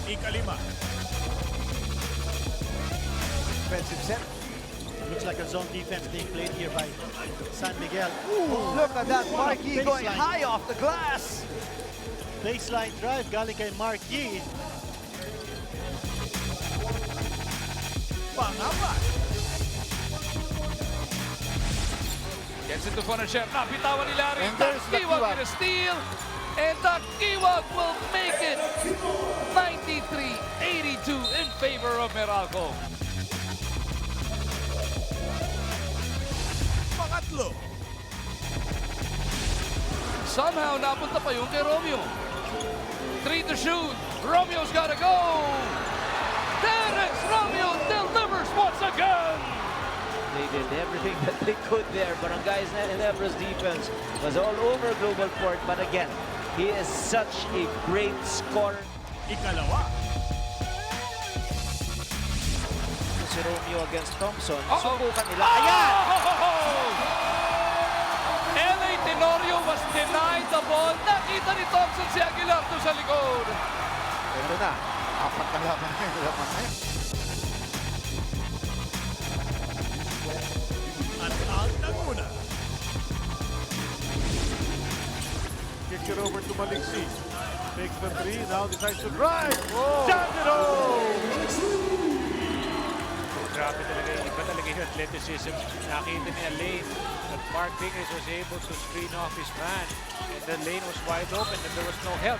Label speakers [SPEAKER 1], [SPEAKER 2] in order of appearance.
[SPEAKER 1] Ikalima.
[SPEAKER 2] Defensive set.
[SPEAKER 3] Looks like a zone defense being played here by San Miguel.
[SPEAKER 2] Ooh, look at that,
[SPEAKER 3] What a
[SPEAKER 2] Marquis going
[SPEAKER 3] baseline.
[SPEAKER 2] high off the glass.
[SPEAKER 3] Baseline drive galing kay Marquis.
[SPEAKER 1] Pangapat.
[SPEAKER 4] Gets into front of Chef. Napitawan ni Larry.
[SPEAKER 2] And there's the
[SPEAKER 4] Kiwag
[SPEAKER 2] Kiwag.
[SPEAKER 4] with a steal. And the Kiwag will make it 93-82 in favor of Meralco.
[SPEAKER 1] Pangatlo.
[SPEAKER 4] Somehow, napunta pa yung kay Romeo. 3 to shoot. Romeo's gotta go. Terence Romeo delivers once again.
[SPEAKER 5] They did everything that they could there. Barangay's Nebra's defense was all over Global Port, but again, he is such a great scorer.
[SPEAKER 1] Ikalawa.
[SPEAKER 5] Si Romeo against Thompson.
[SPEAKER 4] Uh-oh.
[SPEAKER 5] Subukan nila. Ayan!
[SPEAKER 4] LA Tenorio was denied the ball. Nakita ni Thompson si Aguilar doon sa likod.
[SPEAKER 2] Ito na. Apat na laban na yun.
[SPEAKER 1] At ang nanguna.
[SPEAKER 6] Kicks it over to Maliksi. Takes the three, now decides to drive. Jams it home!
[SPEAKER 7] Grabe talaga yung iba talaga yung athleticism. Nakita niya lane that Mark Fingers was able to screen off his man. And the lane was wide open and there was no help.